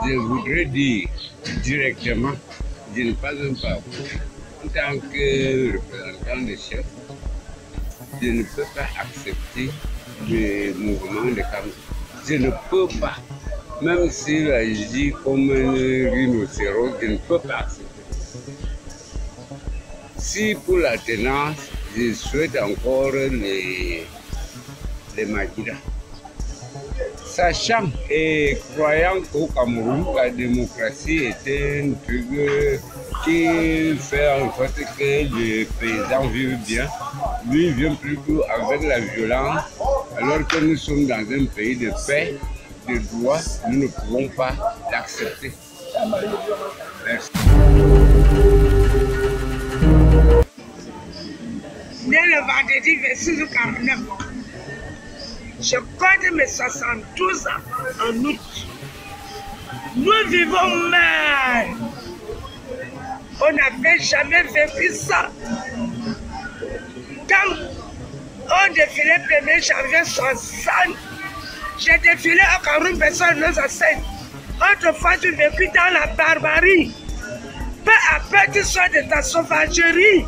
Je voudrais dire directement, je ne pas un parcours. En tant que représentant des chefs, je ne peux pas accepter le mouvement de Cameroun. Je ne peux pas. Même s'il agit comme un rhinocéros, je ne peux pas accepter. Si pour la tenance, je souhaite encore les Makida. Sachant et croyant qu'au Cameroun, la démocratie est un truc qui fait en sorte que les paysans vivent bien, lui vient plutôt avec la violence, alors que nous sommes dans un pays de paix, de droit, nous ne pouvons pas l'accepter. Merci. Né le vendredi 26 49. Je compte mes 72 ans en août. Nous vivons mal. On n'avait jamais vécu ça. Quand on défilait le 1er janvier 60, j'ai défilé au Cameroun, personne ne nous enseigne. Autrefois, tu vécu dans la barbarie. Peu à peu, tu sors de ta sauvagerie.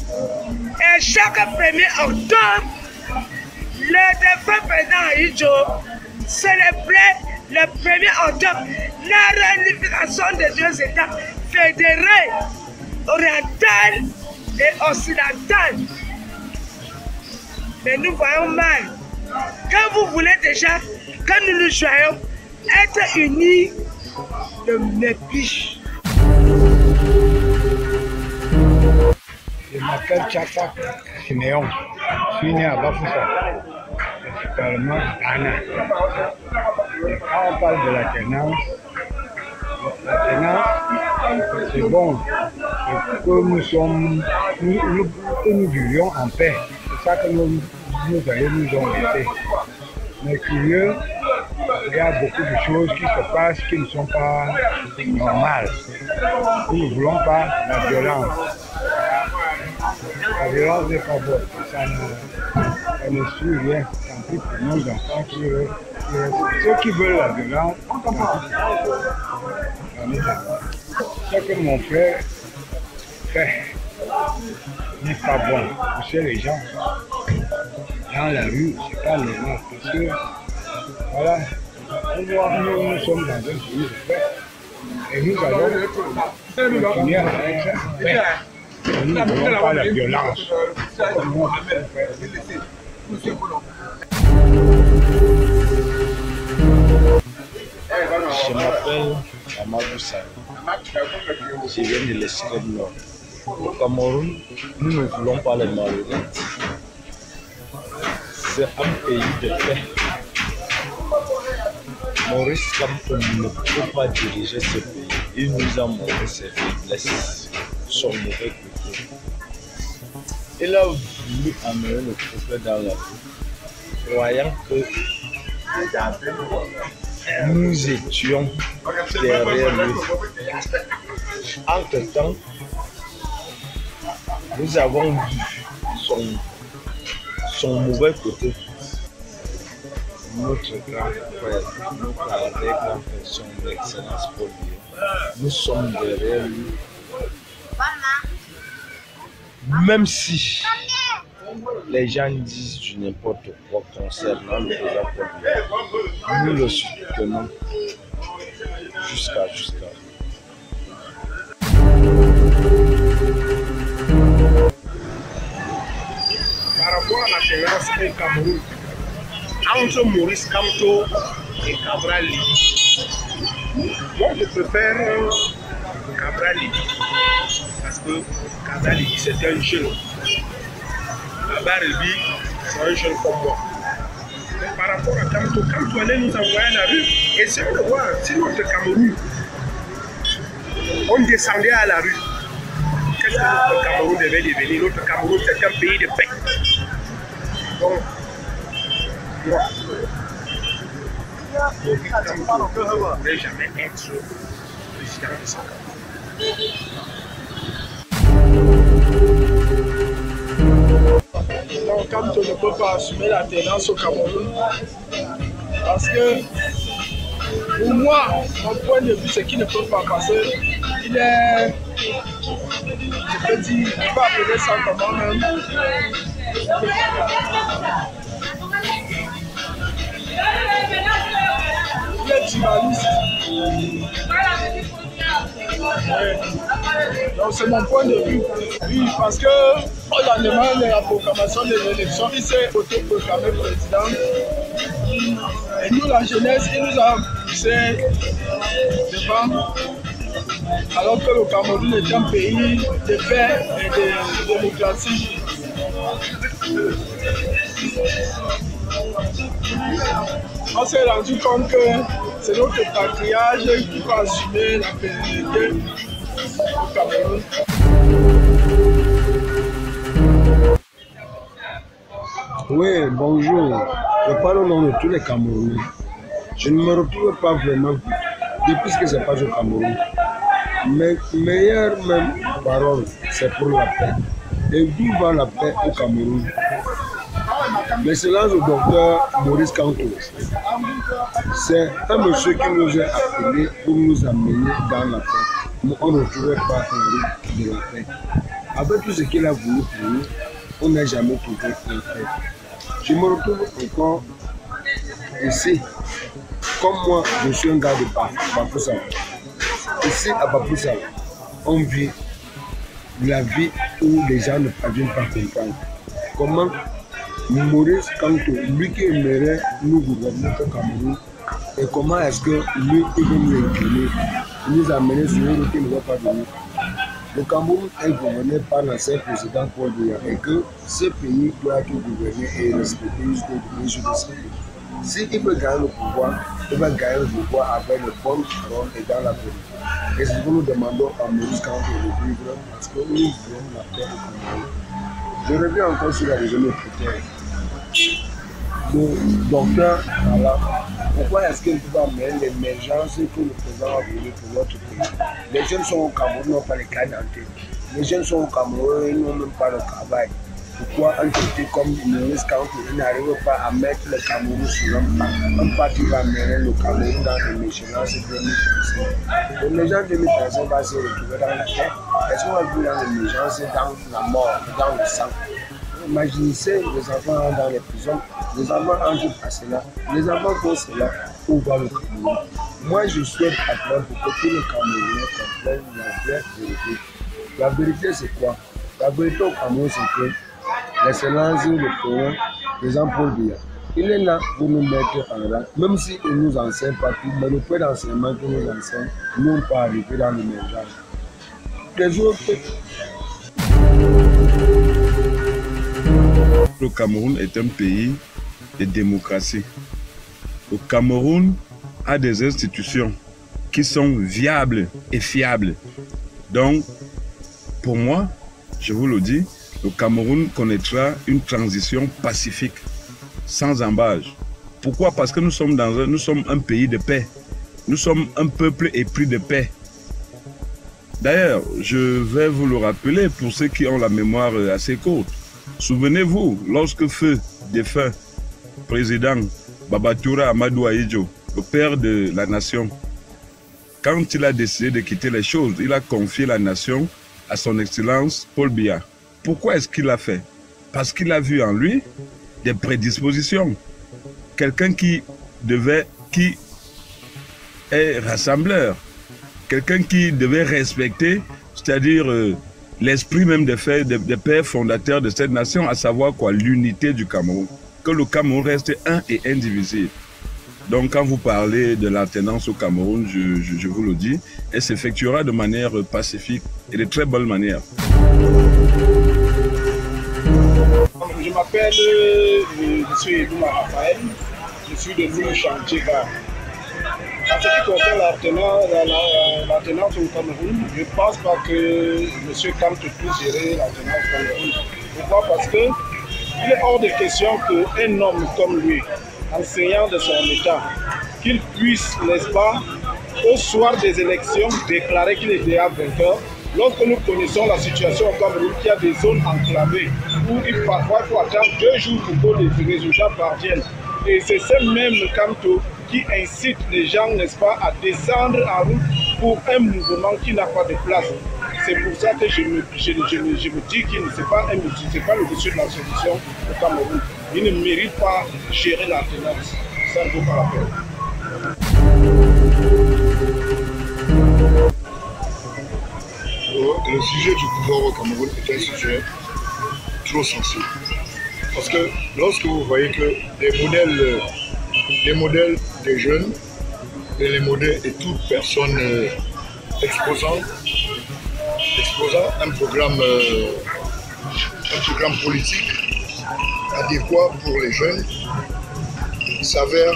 Et chaque 1er octobre, le défunt président Ahidjo célébrait le 1er octobre la réunification des deux États fédérés, oriental et occidental. Mais nous voyons mal. Quand vous voulez déjà, quand nous nous joignons, être unis, le mépris. Je m'appelle Tchata Siméon. Je suis né à Bafoussa, principalement Ghana. Et quand on parle de la tenance, c'est bon que nous vivions en paix. C'est ça que nous allons nous ont laissé. Mais curieux, il y a beaucoup de choses qui se passent qui ne sont pas normales. Nous ne voulons pas la violence. La violence n'est pas bonne. Ça ne suit rien. Tant pis pour nos enfants ceux qui veulent la violence, ce que mon frère fait n'est pas bon. Vous savez, les gens dans la rue, c'est pas normal. Parce que, voilà, nous sommes dans un pays de paix. Et nous allons continuer avec ça. Nous ne voulons pas la violence. Je m'appelle Amadou Sall. Je viens de l'extrême nord. Au Cameroun, nous ne voulons pas les malhonnêtes. C'est un pays de paix. Maurice Kamto ne peut pas diriger ce pays. Il nous a montré ses faiblesses, son mauvais côté. Il a voulu amener le peuple dans la rue, croyant que nous étions derrière lui. Entre-temps, nous avons vu son mauvais côté. Notre grand frère, notre grand personne d'excellence pour lui. Nous sommes derrière lui. Même si les gens disent du n'importe quoi concernant le président Paul, nous le soutenons jusqu'à. Par rapport à la tendance au Cameroun, entre Maurice Kamto et Cabral Libi, moi je préfère Cabral Libi parce que Cabral Libi c'est un jeune. Cabral Libi c'est un jeune comme moi. Mais par rapport à Kamto, Kamto allait nous envoyer à la rue et c'est on le voit, si notre Cameroun on descendait à la rue, qu'est-ce que notre Cameroun devait devenir? Notre Cameroun c'est un pays de paix. Donc, moi, je ne pourrais jamais être président de ce Cameroun. président quand on ne peut pas assumer la tenance au Cameroun. Parce que pour moi, mon point de vue, c'est qu'il ne peut pas passer. Il est, je peux dire, on va appeler ça comment même. Il est dualiste. Donc c'est mon point de vue. Oui, parce que au lendemain de la proclamation des élections, il s'est autoproclamé président. Et nous, la jeunesse, il nous a poussé devant. Alors que le Cameroun est un pays de paix et de démocratie. On s'est rendu compte que c'est notre patriarche qui va assumer la pérennité du Cameroun. Oui, bonjour. Je parle au nom de tous les Camerounais. Je ne me retrouve pas vraiment depuis ce qui se passe au Cameroun. Mes meilleures même paroles, c'est pour la paix. Et d'où va la paix au Cameroun? L'excellence du docteur Maurice Kamto, c'est un monsieur qui nous a appelés pour nous amener dans la paix. Mais on ne trouvait pas la route de la paix. Avec tout ce qu'il a voulu pour nous, on n'a jamais trouvé la paix. Je me retrouve encore ici. Comme moi, je suis un gars de Bafoussam. Ici à Bafoussam, on vit la vie où les gens ne parviennent pas comprendre. Comment Maurice Kamto, lui qui aimerait nous gouverner au Cameroun, et comment est-ce que lui, il veut nous incliner, nous amener sur une route qui ne va pas venir. Le Cameroun est gouverné par l'ancien président Paul Biya et que ce pays doit être gouverné et respecté jusqu'au bout de sa vie. S'il veut gagner le pouvoir, il va gagner le pouvoir avec le bon parole et dans la vérité. Et c'est ce que nous demandons à Maurice Kamto de vivre parce que nous voulons la paix au Cameroun. Je reviens encore sur la raison de critère. Le docteur, voilà, pourquoi est-ce qu'il peut amener l'émergence que le président a voulu pour notre pays? Les jeunes sont au Cameroun, n'ont pas les cannes en tête. Les jeunes sont au Cameroun, ils n'ont même pas le travail. Pourquoi un côté comme Maurice Kamto n'arrive pas à mettre le Cameroun sur un parti va amener le Cameroun dans l'émergence 2035? L'émergence 2035 va se retrouver dans la tête. Est-ce qu'on va vivre dans l'émergence, dans la mort, dans le sang? Imaginez les enfants dans les prisons, les enfants entrent par cela, les enfants font cela, où va le Cameroun? Moi, je souhaite apprendre pour que tous les Camerounais comprennent la vraie vérité. La vérité, c'est quoi? La vérité au Cameroun, c'est que l'excellence du président Paul Biya, il est là pour nous mettre en rang, même s'il nous enseigne pas tout, mais le peu d'enseignement qu'il nous enseigne, nous n'ont pas arrivé dans l'émergence. Les autres. Le Cameroun est un pays de démocratie. Le Cameroun a des institutions qui sont viables et fiables. Donc, pour moi, je vous le dis, le Cameroun connaîtra une transition pacifique, sans embâche. Pourquoi? Parce que nous sommes un pays de paix. Nous sommes un peuple épris de paix. D'ailleurs, je vais vous le rappeler pour ceux qui ont la mémoire assez courte. Souvenez-vous, lorsque feu défunt président Babatoura Amadou Ahidjo, le père de la nation, quand il a décidé de quitter les choses, il a confié la nation à son excellence Paul Biya. Pourquoi est-ce qu'il l'a fait? Parce qu'il a vu en lui des prédispositions. Quelqu'un qui est rassembleur, quelqu'un qui devait respecter, c'est-à-dire l'esprit même des pères fondateurs de cette nation, à savoir quoi? L'unité du Cameroun. Que le Cameroun reste un et indivisible. Donc quand vous parlez de l'alternance au Cameroun, je vous le dis, elle s'effectuera de manière pacifique et de très bonne manière. Je m'appelle, je suis Edouard Raphaël, je suis de l'île Chantier. En ce qui concerne l'alternance au Cameroun, je ne pense pas que M. Kamto puisse gérer l'alternance au Cameroun. Pourquoi? Parce qu'il est hors de question qu'un homme comme lui, enseignant de son état, qu'il puisse, n'est-ce pas, au soir des élections, déclarer qu'il est déjà vainqueur Lorsque nous connaissons la situation au Cameroun, il y a des zones enclavées où parfois il faut attendre 2 jours pour que les résultats parviennent. Et c'est ces mêmes Kamto qui incitent les gens, n'est-ce pas, à descendre en route pour un mouvement qui n'a pas de place. C'est pour ça que je me dis qu'il ne c'est pas le dessus de la solution au Cameroun. Il ne mérite pas gérer la tenance. Ça ne vaut pas la peine. Le sujet du pouvoir au Cameroun est un sujet trop sensible. Parce que lorsque vous voyez que les modèles des jeunes et les modèles et toute personne exposant un programme politique adéquat pour les jeunes s'avère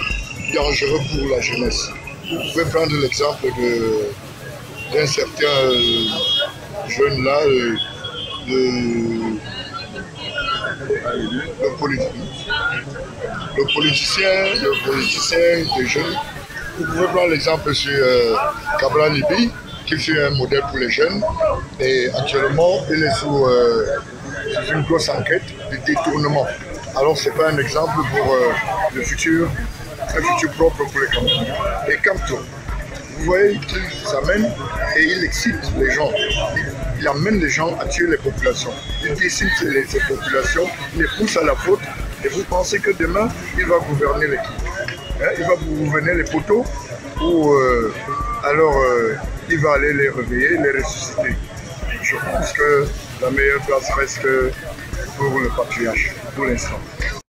dangereux pour la jeunesse. Vous pouvez prendre l'exemple d'un certain jeune là, le politicien des jeunes. Vous pouvez prendre l'exemple sur Cabral Libi, qui fait un modèle pour les jeunes. Et actuellement, il est sous une grosse enquête de détournement. Alors, ce n'est pas un exemple pour un futur propre pour les Camerounais. Et Kamto, vous voyez qu'il s'amène et il excite les gens. Il amène les gens à tuer les populations. Il décide ces populations, il les pousse à la faute. Et vous pensez que demain, il va gouverner l'équipe. Il va gouverner les poteaux ou alors il va aller les réveiller, les ressusciter. Je pense que la meilleure place reste pour le patriarche, pour l'instant.